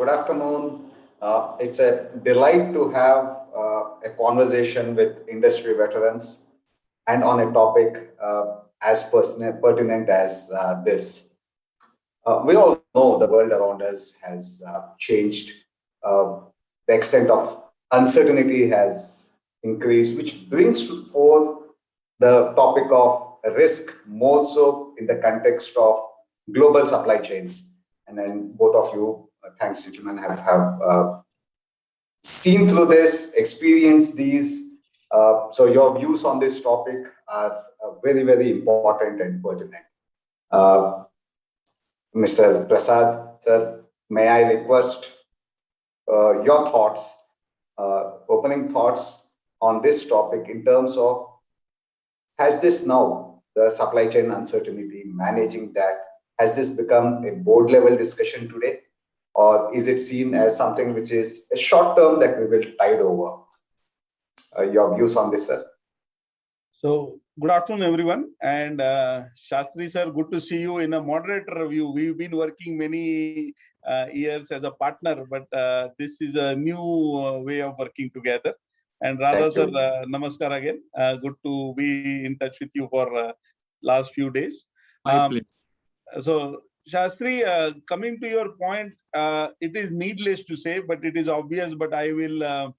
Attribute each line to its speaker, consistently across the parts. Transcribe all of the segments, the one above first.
Speaker 1: Good afternoon. It's a delight to have a conversation with industry veterans and on a topic as pertinent as this. We all know the world around us has changed. The extent of uncertainty has increased, which brings forth the topic of risk more so in the context of global supply chains. And then both of you, thanks, gentlemen, have seen through this, experienced these. So your views on this topic are very, very important and pertinent. Mr. Prasad, sir, may I request your thoughts, opening thoughts on this topic in terms of, has this now, the supply chain uncertainty, managing that, has this become a board level discussion today? Or is it seen as something which is a short term that we will tide over? Your views on this, sir?
Speaker 2: So, good afternoon, everyone. And Sastry, sir, good to see you in a moderator review. We've been working many years as a partner, but this is a new way of working together. And Radha, sir, namaskar again. Good to be in touch with you for last few days. So, Sastry, coming to your point, it is needless to say, but it is obvious, but I will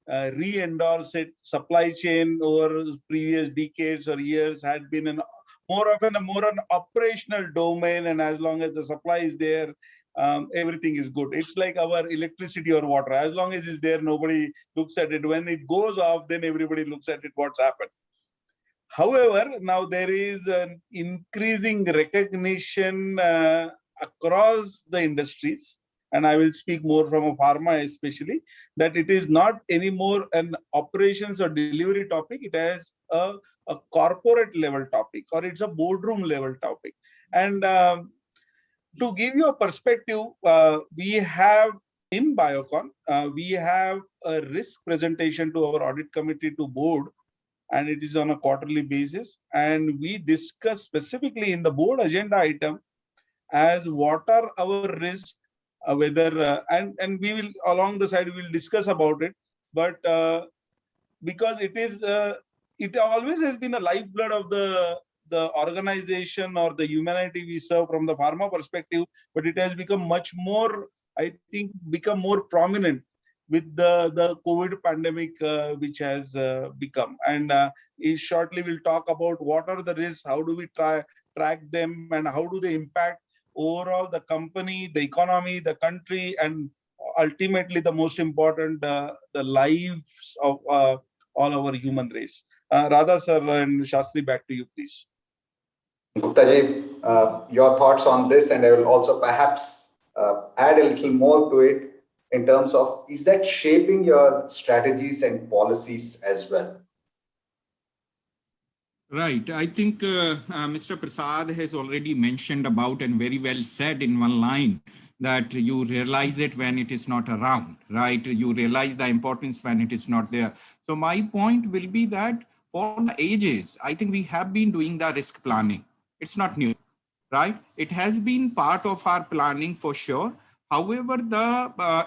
Speaker 2: re-endorse it. Supply chain over previous decades or years had been more an operational domain, and as long as the supply is there, everything is good. It's like our electricity or water. As long as it's there, nobody looks at it. When it goes off, then everybody looks at it, what's happened. However, now there is an increasing recognition across the industries, and I will speak more from a pharma especially, that it is not anymore an operations or delivery topic. It is a corporate level topic, or it's a boardroom level topic. And to give you a perspective, we have in Biocon, we have a risk presentation to our audit committee to board, and it is on a quarterly basis. And we discuss specifically in the board agenda item as what are our risks, whether and we will along the side we will discuss about it. But because it is it always has been a lifeblood of the organization or the humanity we serve from the pharma perspective, but it has become much more, I think, become more prominent with the COVID pandemic, which has become. And shortly we'll talk about what are the risks, how do we track them, and how do they impact overall the company, the economy, the country, and ultimately the most important, the lives of all our human race. Radha sir and Sastry, back to you, please.
Speaker 1: Gupta ji, your thoughts on this, and I will also perhaps add a little more to it in terms of, is that shaping your strategies and policies as well?
Speaker 3: Right. I think Mr. Prasad has already mentioned about, and very well said in one line, that you realize it when it is not around, right? You realize the importance when it is not there. So my point will be that for the ages, I think we have been doing the risk planning. It's not new, right? It has been part of our planning for sure. However, I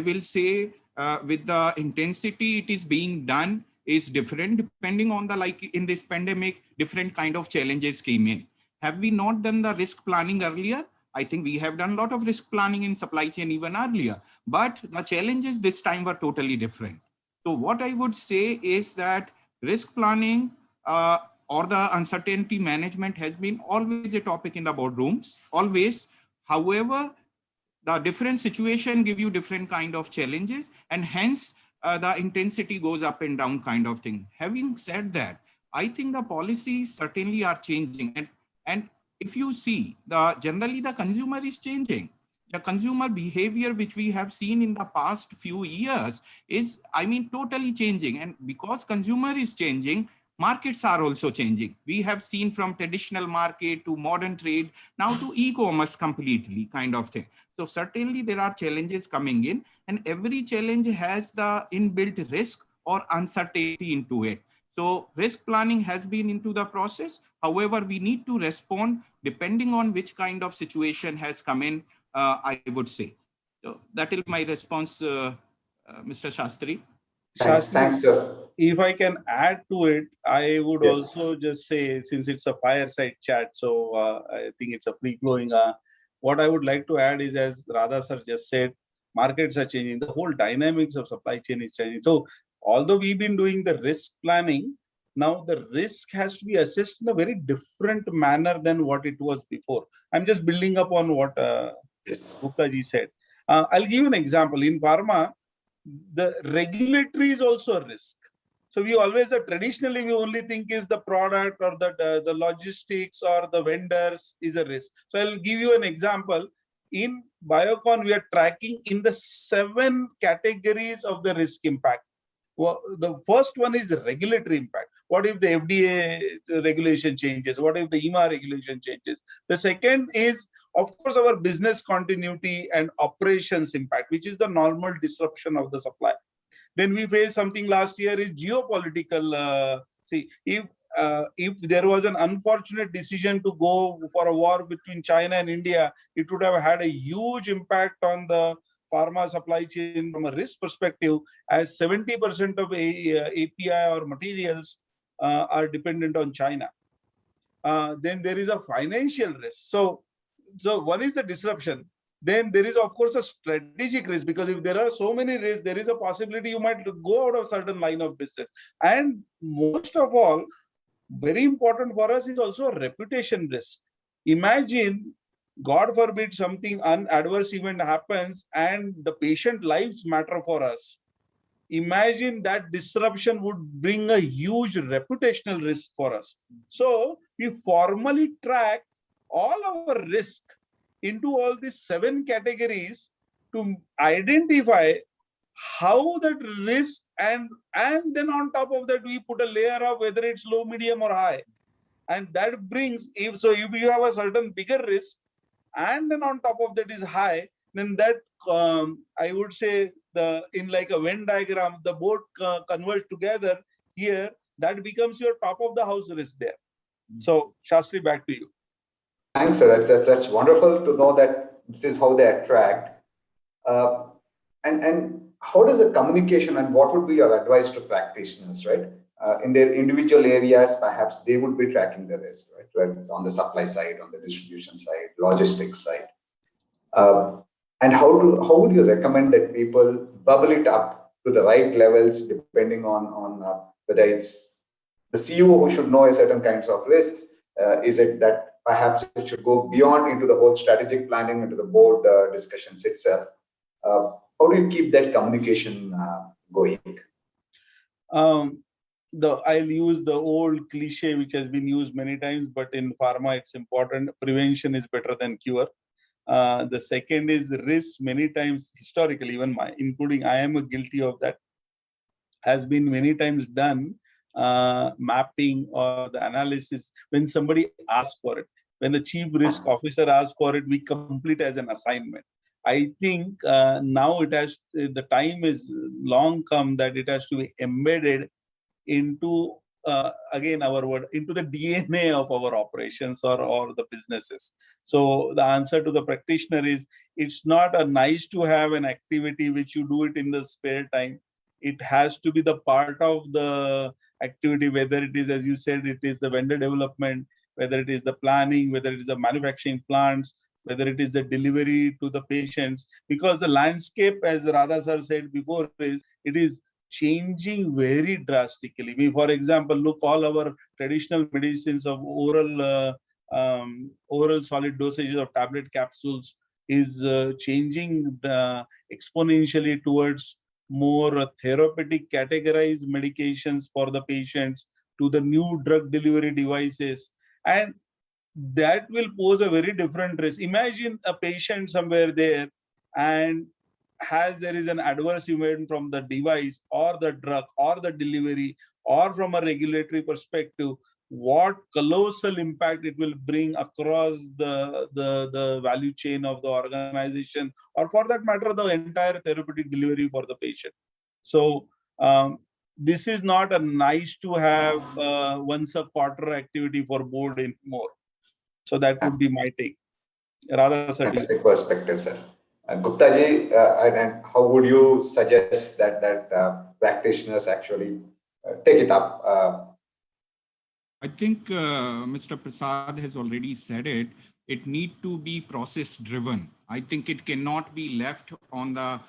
Speaker 3: will say with the intensity it is being done is different depending on the, like in this pandemic, different kind of challenges came in. Have we not done the risk planning earlier? I think we have done a lot of risk planning in supply chain even earlier, but the challenges this time were totally different. So what I would say is that risk planning or the uncertainty management has been always a topic in the boardrooms, always. However, the different situation give you different kind of challenges, and hence the intensity goes up and down kind of thing. Having said that, I think the policies certainly are changing. And if you see, generally the consumer is changing. The consumer behavior, which we have seen in the past few years, is, totally changing. And because consumer is changing, markets are also changing. We have seen from traditional market to modern trade, now to e-commerce completely kind of thing. So certainly there are challenges coming in, and every challenge has the inbuilt risk or uncertainty into it. So risk planning has been into the process. However, we need to respond depending on which kind of situation has come in I would say. So that is my response, Mr. Sastry.
Speaker 2: Shastri,
Speaker 1: Thanks, sir.
Speaker 2: if I can add to it, I would
Speaker 1: Yes.
Speaker 2: also just say, since it's a fireside chat, so I think it's a free-flowing. What I would like to add is, as Radha sir just said, markets are changing. The whole dynamics of supply chain is changing. So although we've been doing the risk planning, now the risk has to be assessed in a very different manner than what it was before. I'm just building up on what
Speaker 1: Yes.
Speaker 2: Gupta ji said. I'll give you an example. In pharma, the regulatory is also a risk. So we always, traditionally, we only think is the product or the logistics or the vendors is a risk. So I'll give you an example. In Biocon, we are tracking in the 7 categories of the risk impact. Well, the first one is regulatory impact. What if the FDA regulation changes? What if the EMA regulation changes? The second is, of course, our business continuity and operations impact, which is the normal disruption of the supply. Then we faced something last year is geopolitical. If there was an unfortunate decision to go for a war between China and India, it would have had a huge impact on the pharma supply chain from a risk perspective, as 70% of API or materials are dependent on China. Then there is a financial risk. So one is the disruption. Then there is, of course, a strategic risk, because if there are so many risks, there is a possibility you might go out of certain line of business. And most of all, very important for us is also a reputation risk. Imagine, God forbid, something adverse event happens and the patient lives matter for us. Imagine that disruption would bring a huge reputational risk for us. So we formally track all our risk into all these 7 categories to identify how that risk, and then on top of that we put a layer of whether it's low, medium or high. And that brings, if you have a certain bigger risk and then on top of that is high, then that I would say, in like a Venn diagram, the both converge together here, that becomes your top of the house risk there. So Shastri, back to you.
Speaker 1: Thanks, sir. That's wonderful to know that this is how they attract. And how does the communication, and what would be your advice to practitioners, right? In their individual areas, perhaps they would be tracking the risk, right? Whether it's on the supply side, on the distribution side, logistics side. And how would you recommend that people bubble it up to the right levels, depending on whether it's the CEO who should know a certain kinds of risks? Is it that perhaps it should go beyond into the whole strategic planning, into the board discussions itself? How do you keep that communication going?
Speaker 2: I'll use the old cliche which has been used many times, but in pharma it's important. Prevention is better than cure. The second is the risk. Many times historically, even including I am guilty of that, has been many times done mapping or the analysis when somebody asks for it. When the chief risk officer asks for it, we complete as an assignment. I think now the time is long come that it has to be embedded into again our word, into the DNA of our operations or the businesses. So the answer to the practitioner is, it's not a nice to have an activity which you do it in the spare time. It has to be the part of the activity, whether it is, as you said, it is the vendor development, whether it is the planning, whether it is the manufacturing plants, whether it is the delivery to the patients. Because the landscape, as Radha sir said before, it is changing very drastically. For example, look, all our traditional medicines of oral solid dosages of tablet capsules is changing exponentially towards more therapeutic categorized medications for the patients, to the new drug delivery devices. And that will pose a very different risk. Imagine a patient somewhere there, and there is an adverse event from the device or the drug or the delivery or from a regulatory perspective, what colossal impact it will bring across the value chain of the organization, or for that matter, the entire therapeutic delivery for the patient. So this is not a nice to have once a quarter activity for board anymore. So that would be my take. Radha sir.
Speaker 1: Fantastic perspective, sir. Gupta ji, and how would you suggest that practitioners actually take it up?
Speaker 3: I think Mr. Prasad has already said it. It need to be process driven. I think it cannot be left on the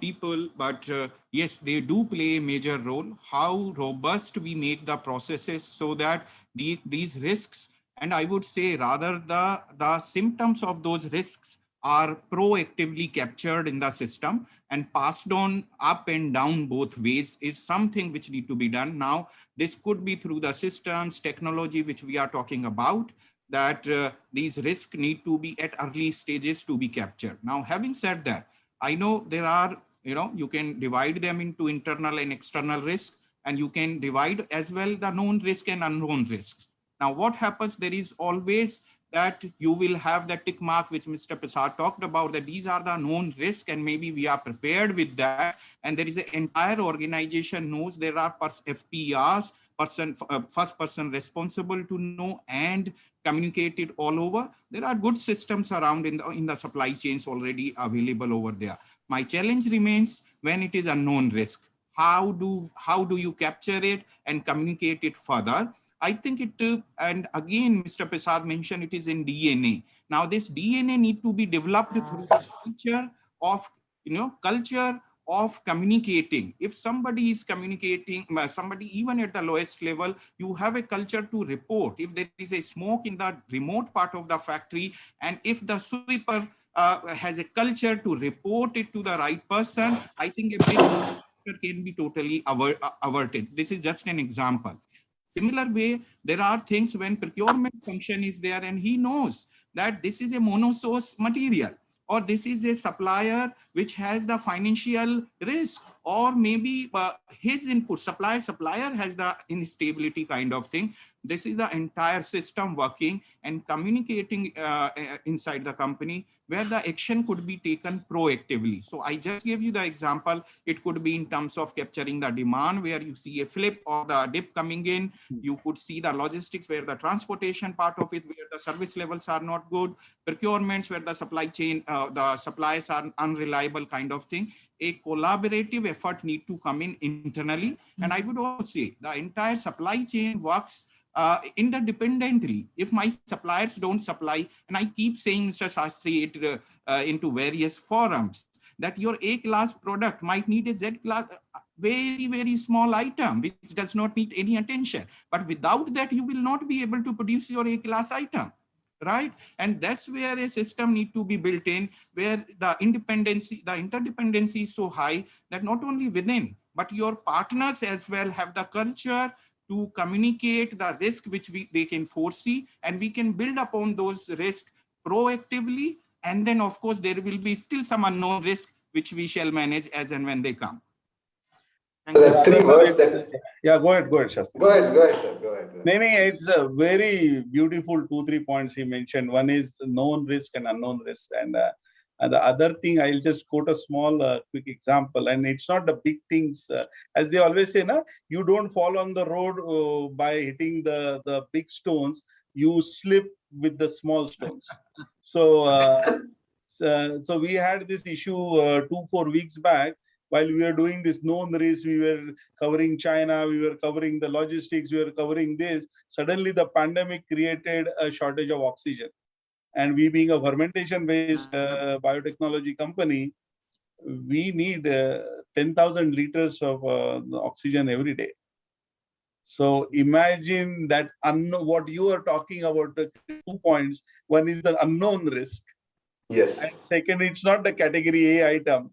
Speaker 3: people, but yes, they do play a major role. How robust we make the processes so that these risks, and I would say rather the symptoms of those risks are proactively captured in the system and passed on up and down both ways is something which need to be done. Now, this could be through the systems, technology, which we are talking about, that these risks need to be at early stages to be captured. Now, having said that, I know there are, you can divide them into internal and external risk, and you can divide as well the known risk and unknown risks. Now, what happens, there is always that you will have the tick mark, which Mr. Prasad talked about, that these are the known risk, and maybe we are prepared with that. And there is an entire organization knows there are FPRs, first person responsible to know and communicate it all over. There are good systems around in the supply chains already available over there. My challenge remains when it is a known risk. How do you capture it and communicate it further? I think and again, Mr. Prasad mentioned it is in DNA. Now, this DNA need to be developed through the culture of, culture of communicating. If somebody is communicating, somebody even at the lowest level, you have a culture to report. If there is a smoke in the remote part of the factory, and if the sweeper has a culture to report it to the right person, I think a big disaster can be totally averted. This is just an example. Similar way, there are things when procurement function is there and he knows that this is a monosource material, or this is a supplier which has the financial risk, or maybe his input supplier has the instability kind of thing. This is the entire system working and communicating inside the company, where the action could be taken proactively. So I just gave you the example. It could be in terms of capturing the demand, where you see a flip or the dip coming in. You could see the logistics, where the transportation part of it, where the service levels are not good, procurements, where the supply chain, the supplies are unreliable kind of thing. A collaborative effort need to come in internally. And I would also say the entire supply chain works interdependently. If my suppliers don't supply, and I keep saying, Mr. Sastry, it into various forums, that your A class product might need a Z class, very, very small item, which does not need any attention. But without that, you will not be able to produce your A class item, right? And that's where a system need to be built in, where the interdependency is so high that not only within, but your partners as well have the culture to communicate the risk which they can foresee, and we can build upon those risks proactively. And then, of course, there will be still some unknown risk which we shall manage as and when they come.
Speaker 1: So there are three words that.
Speaker 2: Yeah, go ahead, Shastri.
Speaker 1: Go ahead, sir. Go ahead.
Speaker 2: It's a very beautiful 2-3 points he mentioned. One is known risk and unknown risk, and the other thing, I'll just quote a small quick example, and it's not the big things. As they always say, you don't fall on the road by hitting the big stones. You slip with the small stones. So we had this issue 2-4 weeks back. While we were doing this known risk, we were covering China, we were covering the logistics, we were covering this. Suddenly, the pandemic created a shortage of oxygen. And we, being a fermentation-based biotechnology company, we need 10,000 liters of oxygen every day. So imagine that what you are talking about, the 2 points. One is the unknown risk.
Speaker 1: Yes.
Speaker 2: And second, it's not the category A item,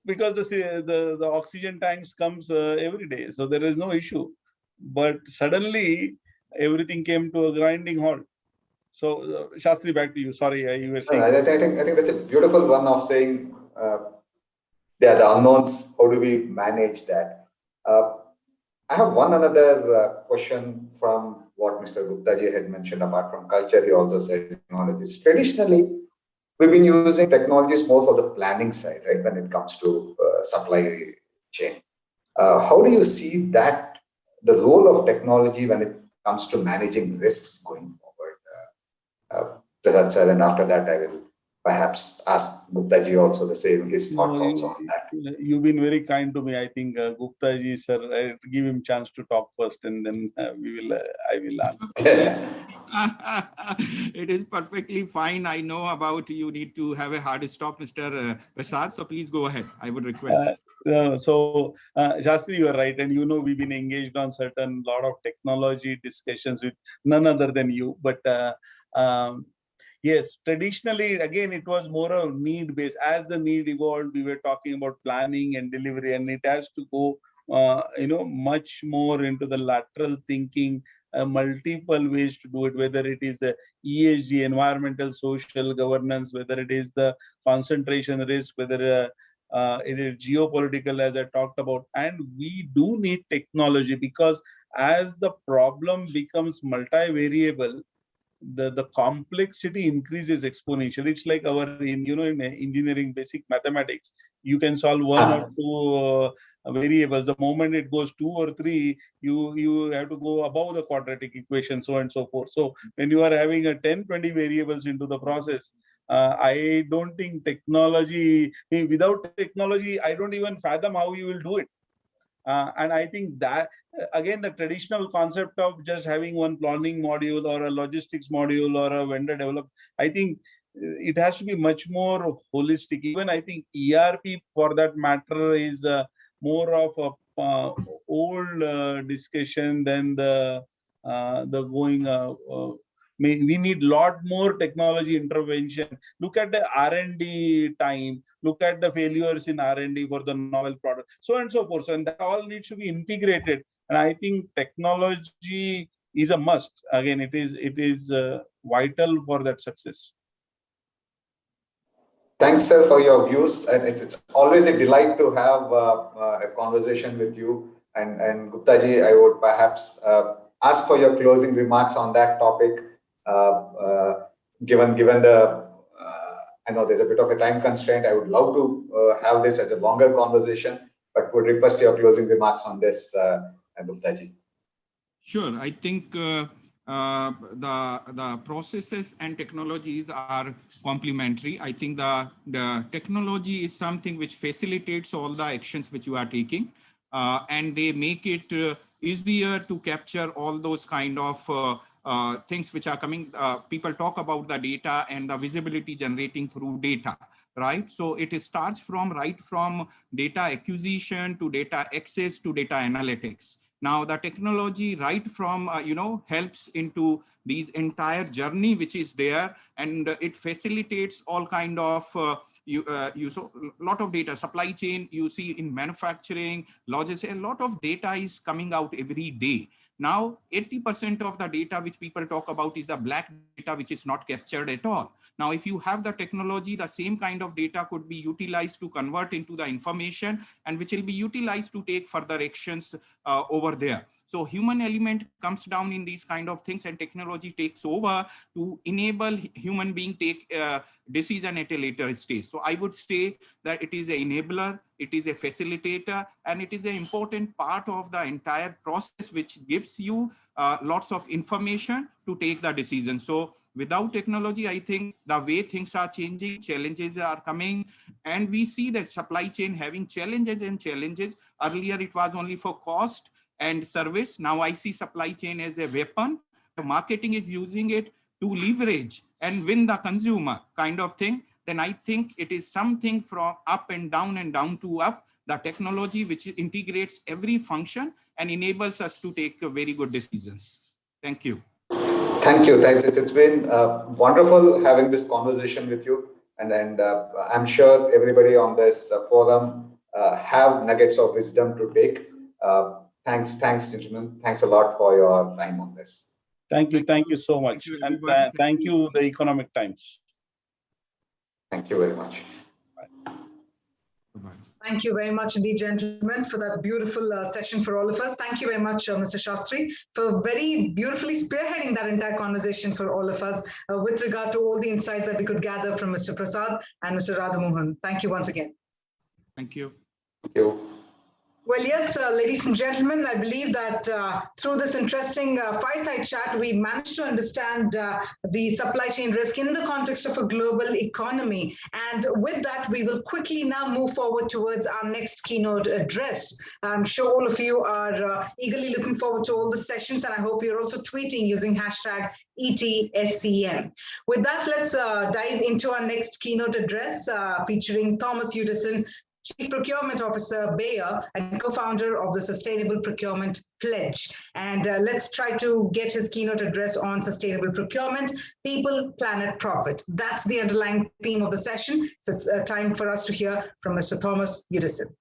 Speaker 2: because the oxygen tanks comes every day. So there is no issue. But suddenly, everything came to a grinding halt. So, Shastri, back to you. Sorry, you were saying.
Speaker 1: I think that's a beautiful one of saying, the unknowns. How do we manage that? I have one another question from what Mr. Gupta ji had mentioned. Apart from culture, he also said technologies. Traditionally, we've been using technologies more for the planning side, right? When it comes to supply chain, how do you see that the role of technology when it comes to managing risks going forward? Prasad sir, and after that I will perhaps ask Gupta ji also the same, his thoughts also on that.
Speaker 2: You've been very kind to me. I think Gupta ji, sir, I give him chance to talk first, and then I will answer.
Speaker 3: It is perfectly fine. I know about you need to have a hard stop, Mr. Prasad. So please go ahead. I would request.
Speaker 2: Shastri, you are right, and we've been engaged on certain lot of technology discussions with none other than you. But yes, traditionally, again, it was more of need based. As the need evolved, we were talking about planning and delivery, and it has to go, much more into the lateral thinking, multiple ways to do it, whether it is the ESG, environmental, social governance, whether it is the concentration risk, whether is it geopolitical, as I talked about. And we do need technology, because as the problem becomes multivariable, the complexity increases exponentially. It's like in engineering basic mathematics, you can solve one or two variables. The moment it goes 2 or 3, you have to go above the quadratic equation, so on and so forth. So when you are having a 10-20 variables into the process, I don't think technology, without technology, I don't even fathom how you will do it. And I think that, again, the traditional concept of just having one planning module or a logistics module or a vendor develop, I think it has to be much more holistic. Even I think ERP, for that matter, is more of a old discussion than the going. We need lot more technology intervention. Look at the R&D time. Look at the failures in R&D for the novel product, so on and so forth. So, and that all needs to be integrated. And I think technology is a must. Again, it is vital for that success.
Speaker 1: Thanks, sir, for your views. And it's always a delight to have a conversation with you. And Gupta ji, I would perhaps ask for your closing remarks on that topic. Given the, I know there's a bit of a time constraint, I would love to have this as a longer conversation, but would request your closing remarks on this, Gupta ji.
Speaker 3: Sure. I think the processes and technologies are complementary. I think the technology is something which facilitates all the actions which you are taking, and they make it easier to capture all those kind of things which are coming. People talk about the data and the visibility generating through data, right? So it starts from data acquisition to data access to data analytics. Now the technology right from, helps into these entire journey which is there, and it facilitates all kind of, you saw a lot of data, supply chain, you see in manufacturing, logistics, a lot of data is coming out every day. Now, 80% of the data which people talk about is the black data, which is not captured at all. Now, if you have the technology, the same kind of data could be utilized to convert into the information, and which will be utilized to take further actions over there. So human element comes down in these kind of things, and technology takes over to enable human being take decision at a later stage. So I would say that it is an enabler, it is a facilitator, and it is an important part of the entire process, which gives you lots of information to take the decision. So without technology, I think the way things are changing, challenges are coming, and we see that supply chain having challenges and challenges. Earlier, it was only for cost and service. Now I see supply chain as a weapon. The marketing is using it to leverage and win the consumer kind of thing. Then I think it is something from up and down to up, the technology which integrates every function and enables us to take very good decisions. Thank you.
Speaker 1: Thank you. Thanks. It's been wonderful having this conversation with you. And I'm sure everybody on this forum have nuggets of wisdom to take. Thanks, gentlemen. Thanks a lot for your time on this.
Speaker 2: Thank you so much. And thank you, the Economic Times.
Speaker 1: Thank you very much.
Speaker 3: Bye-bye.
Speaker 4: Thank you very much indeed, gentlemen, for that beautiful session for all of us. Thank you very much, Mr. Sastry, for very beautifully spearheading that entire conversation for all of us with regard to all the insights that we could gather from Mr. Prasad and Mr. Radha Mohan. Thank you once again.
Speaker 3: Thank you.
Speaker 1: Thank you.
Speaker 4: Well, yes, ladies and gentlemen, I believe that through this interesting fireside chat, we managed to understand the supply chain risk in the context of a global economy. And with that, we will quickly now move forward towards our next keynote address. I'm sure all of you are eagerly looking forward to all the sessions, and I hope you're also tweeting using hashtag ETSCM. With that, let's dive into our next keynote address featuring Thomas Udison, Chief Procurement Officer, Bayer, and co-founder of the Sustainable Procurement Pledge. And let's try to get his keynote address on sustainable procurement, people, planet, profit. That's the underlying theme of the session. So it's time for us to hear from Mr. Thomas Udison.